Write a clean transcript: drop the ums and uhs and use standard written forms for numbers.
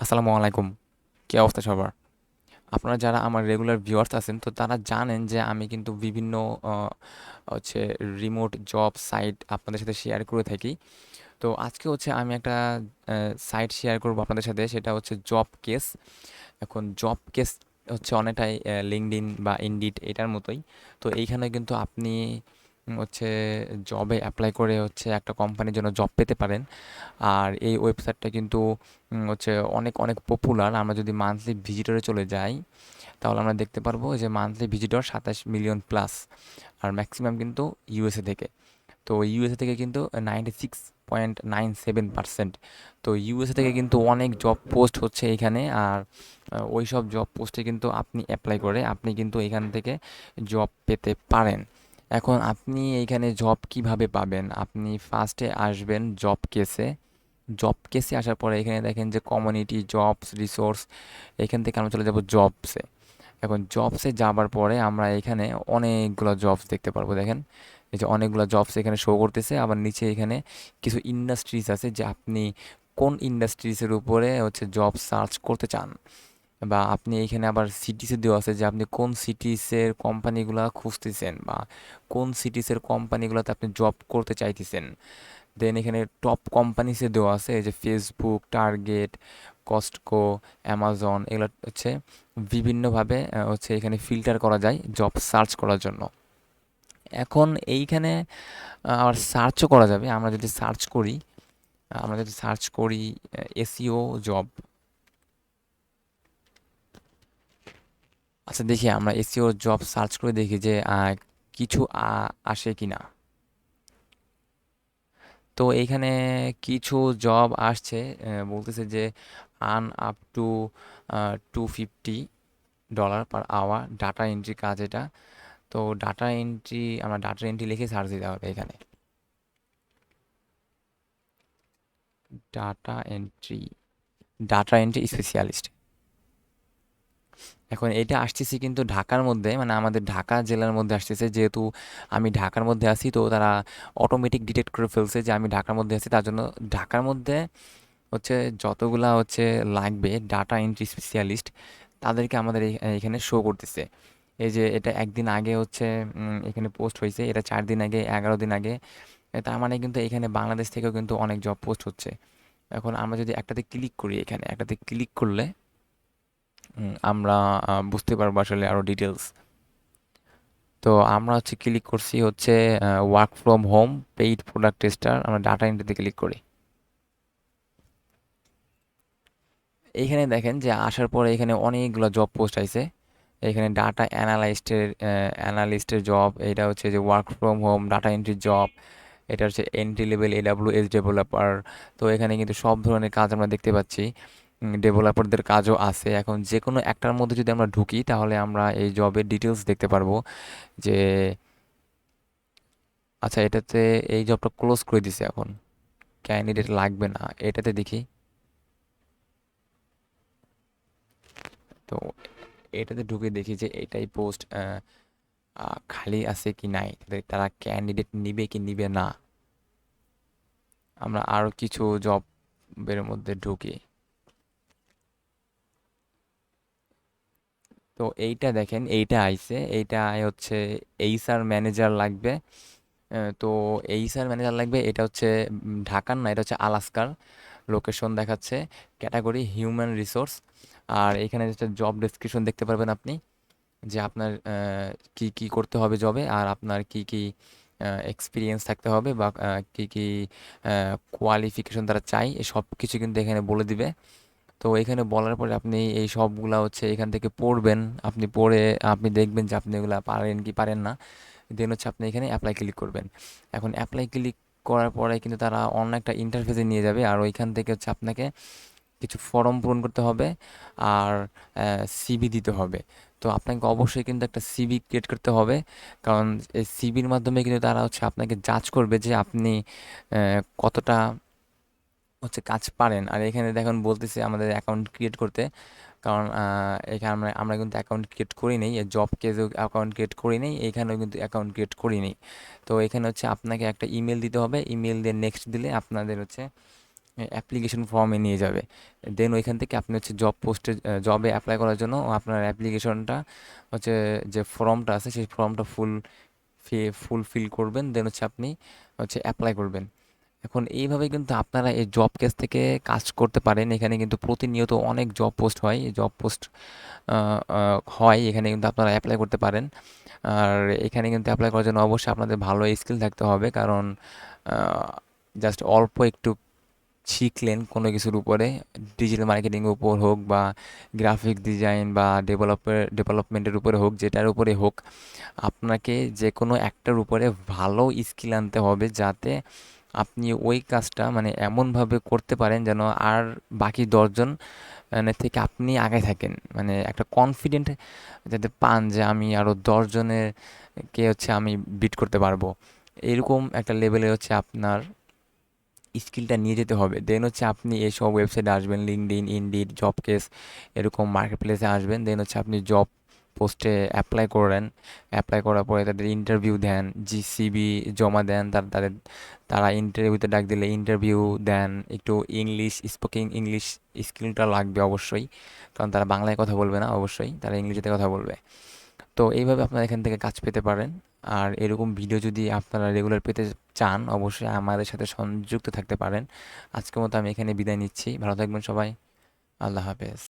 আসসালামু আলাইকুম। কী অবস্থা সবার? আপনারা যারা আমার রেগুলার ভিউয়ার্স আছেন তো তারা জানেন যে আমি কিন্তু বিভিন্ন আহ, হচ্ছে রিমোট জব সাইট আপনাদের সাথে শেয়ার করে থাকি। তো আজকে হচ্ছে আমি একটা সাইট শেয়ার করব আপনাদের সাথে, সেটা হচ্ছে জব কেস। এখন জব কেস হচ্ছে অনেকটাই লিঙ্কডইন বা ইনডিড এটার মতোই। তো এইখানে কিন্তু আপনি হচ্ছে জবে অ্যাপ্লাই করে হচ্ছে একটা কোম্পানির জন্য জব পেতে পারেন। আর এই ওয়েবসাইটটা কিন্তু হচ্ছে অনেক অনেক পপুলার। আমরা যদি মান্থলি ভিজিটরে চলে যাই তাহলে আমরা দেখতে পারবো যে মান্থলি ভিজিটর 27 মিলিয়ন প্লাস। আর ম্যাক্সিমাম কিন্তু ইউএসএ থেকে। তো ইউএসএ থেকে কিন্তু 96.97%। তো ইউএসএ থেকে কিন্তু অনেক জব পোস্ট হচ্ছে এখানে। আর ওই সব জব পোস্টে কিন্তু আপনি অ্যাপ্লাই করে আপনি কিন্তু এখান থেকে জব পেতে পারেন। এখন আপনি এইখানে জব কিভাবে পাবেন? আপনি ফার্স্টে আসবেন জব কেসে। জব কেসে আসার পরে এখানে দেখেন যে কমিউনিটি জবস রিসোর্স, এখান থেকে আমরা চলে যাব জবসে। এখন জবসে যাবার পরে আমরা এখানে অনেকগুলো জবস দেখতে পারবো। দেখেন এই যে অনেকগুলো জবস এখানে শো করতেছে। আবার নিচে এখানে কিছু ইন্ডাস্ট্রিজ আছে যে আপনি কোন ইন্ডাস্ট্রিজের উপরে হচ্ছে জব সার্চ করতে চান, বা আপনি এখানে আবার সিটিসে দেওয়া আছে যে আপনি কোন সিটিসের কোম্পানিগুলো খুঁজতেছেন বা কোন সিটিসের কোম্পানিগুলোতে আপনি জব করতে চাইতেছেন। দেন এখানে টপ কোম্পানিসে দেওয়া আছে এই যে ফেসবুক, টার্গেট, কস্টকো, অ্যামাজন, এগুলো হচ্ছে বিভিন্নভাবে হচ্ছে এখানে ফিল্টার করা যায় জব সার্চ করার জন্য। এখন এইখানে আবার সার্চও করা যাবে। আমরা যদি সার্চ করি এসইও জব। আচ্ছা, দেখি আমরা এসইও জব সার্চ করে দেখি যে কিছু আসে কিনা। তো এইখানে কিছু জব আসছে। বলতেছে যে earn up to $250 per hour, data entry কাজ এটা। তো আমরা ডাটা এন্ট্রি লিখে সার্চ দিতে হবে এখানে। Data entry, data entry specialist. এখন এটা আসতেছে কিন্তু ঢাকার মধ্যে, মানে আমাদের ঢাকা জেলার মধ্যে আসতেছে। যেহেতু আমি ঢাকার মধ্যে আছি তো তারা অটোমেটিক ডিটেক্ট করে ফেলছে যে আমি ঢাকার মধ্যে আছি, তার জন্য ঢাকার মধ্যে হচ্ছে যতগুলা হচ্ছে লাগবে ডাটা এন্ট্রি স্পেশালিস্ট তাদেরকে আমাদের এখানে শো করতেছে। এই যে এটা একদিন আগে হচ্ছে এখানে পোস্ট হয়েছে, এটা 4 দিন আগে, 11 দিন আগে। তার মানে কিন্তু এখানে বাংলাদেশ থেকেও কিন্তু অনেক জব পোস্ট হচ্ছে। এখন আমরা যদি একটাতে ক্লিক করি, এখানে একটাতে ক্লিক করলে আমরা বুঝতে পারবো আসলে আরও ডিটেলস। তো আমরা হচ্ছে ক্লিক করছি হচ্ছে work from home paid product tester. আমরা ডাটা এন্ট্রিতে ক্লিক করি। এইখানে দেখেন যে আসার পরে এখানে অনেকগুলো জব পোস্ট আইছে। এখানে ডাটা অ্যানালিস্টের জব, এটা হচ্ছে যে work from home data entry job. এটা হচ্ছে এন্ট্রি লেভেল এডাব্লিউএস ডেভেলপার। তো এখানে কিন্তু সব ধরনের কাজ আমরা দেখতে পাচ্ছি। ডেভেলপারদের কাজও আছে। এখন যে কোনো একটার মধ্যে যদি আমরা ঢুকি তাহলে আমরা এই জবের ডিটেলস দেখতে পারবো যে আচ্ছা, এটাতে এই জবটা ক্লোজ করে দিছে, এখন ক্যান্ডিডেট লাগবে না। এটাতে দেখি। তো এটাতে ঢুকে দেখি যে এটাই পোস্ট খালি আছে কি নাই, তারা ক্যান্ডিডেট নিবে কি নিবে না। আমরা আরও কিছু জবের মধ্যে ঢুকি। তো এইটা দেখেন, এইটা আইছে, এইটা হচ্ছে এইচআর ম্যানেজার লাগবে। তো এইচআর ম্যানেজার লাগবে, এটা হচ্ছে ঢাকার না, এটা হচ্ছে আলাস্কার। লোকেশন দেখাচ্ছে, ক্যাটাগরি হিউম্যান রিসোর্স। আর এখানে হচ্ছে জব ডেসক্রিপশন দেখতে পারবেন আপনি যে আপনার কি কি করতে হবে জবে, আর আপনার কি কি এক্সপিরিয়েন্স থাকতে হবে, বা কি কি কোয়ালিফিকেশন তারা চাই, এই সব কিছু কিন্তু এখানে বলে দিবে। তো এখানে বলার পরে আপনি এই সবগুলা হচ্ছে এখান থেকে পড়বেন। আপনি পড়ে আপনি দেখবেন যে আপনি এগুলা পারেন কি পারেন না। দেন হচ্ছে আপনি এখানে অ্যাপ্লাই ক্লিক করবেন। এখন অ্যাপ্লাই ক্লিক করার পরে কিন্তু তারা অন্য একটা ইন্টারফেসে নিয়ে যাবে, আর ওইখান থেকে হচ্ছে আপনাকে কিছু ফর্ম পূরণ করতে হবে। আর সিভি দিতে হবে। তো আপনাকে অবশ্যই কিন্তু একটা সিভি ক্রিয়েট করতে হবে, কারণ এই সিভির মাধ্যমে কিন্তু তারা হচ্ছে আপনাকে জাজ করবে যে আপনি কতটা হচ্ছে কাজ পারেন। আর এখানে দেখুন বলতেছে আমাদের অ্যাকাউন্ট ক্রিয়েট করতে, কারণ এখানে আমরা কিন্তু অ্যাকাউন্ট ক্রিয়েট করি নেই, জব কেসেও অ্যাকাউন্ট ক্রিয়েট করি নেই, এইখানেও কিন্তু অ্যাকাউন্ট ক্রিয়েট করি নেই। তো এখানে হচ্ছে আপনাকে একটা ইমেল দিতে হবে, ইমেল দিয়ে নেক্সট দিলে আপনাদের হচ্ছে অ্যাপ্লিকেশন ফর্মে নিয়ে যাবে। দেন ওইখান থেকে আপনি হচ্ছে জব পোস্টে জবে অ্যাপ্লাই করার জন্য আপনার অ্যাপ্লিকেশনটা হচ্ছে যে ফর্মটা আছে সেই ফর্মটা ফুলফিল করবেন, দেন হচ্ছে আপনি হচ্ছে অ্যাপ্লাই করবেন। এখন এইভাবে কিন্তু আপনারা এই জব কেস থেকে কাজ করতে পারেন। এখানে কিন্তু প্রতিনিয়ত অনেক জব পোস্ট হয়, জব পোস্ট হয়, এখানে কিন্তু আপনারা অ্যাপ্লাই করতে পারেন। আর এখানে কিন্তু অ্যাপ্লাই করার জন্য অবশ্যই আপনাদের ভালো স্কিল থাকতে হবে, কারণ জাস্ট অল্প একটু শিখলেন কোনো কিছুর উপরে, ডিজিটাল মার্কেটিংয়ের উপর হোক বা গ্রাফিক ডিজাইন বা ডেভেলপমেন্টের উপরে হোক, যেটার উপরে হোক, আপনাকে যে কোনো একটার উপরে ভালো স্কিল আনতে হবে, যাতে আপনি ওই কাজটা মানে এমনভাবে করতে পারেন যেন আর বাকি 10 জন মানে থেকে আপনি আগে থাকেন, মানে একটা কনফিডেন্ট যাতে পান যে আমি আরও 10 জনের কে হচ্ছে আমি বিট করতে পারবো, এরকম একটা লেভেলে হচ্ছে আপনার স্কিলটা নিয়ে যেতে হবে। দেন হচ্ছে আপনি এসব ওয়েবসাইটে আসবেন, লিঙ্কডইন, ইনডিড, জবকেস, এরকম মার্কেট প্লেসে আসবেন। দেন হচ্ছে আপনি জব পোস্টে অ্যাপ্লাই করেন। অ্যাপ্লাই করার পরে তাদের ইন্টারভিউ দেন, জিসিবি জমা দেন, তারা ইন্টারভিউতে ডাক দিলে ইন্টারভিউ দেন। একটু স্পোকিং ইংলিশ স্কিলটা লাগবে অবশ্যই, কারণ তারা বাংলায় কথা বলবে না, অবশ্যই তারা ইংলিশে কথা বলবে। তো এইভাবে আপনারা এখান থেকে কাজ পেতে পারেন। আর এরকম ভিডিও যদি আপনারা রেগুলার পেতে চান, অবশ্যই আমাদের সাথে সংযুক্ত থাকতে পারেন। আজকের মতো আমি এখানে বিদায় নিচ্ছি। ভালো থাকবেন সবাই। আল্লাহ হাফেজ।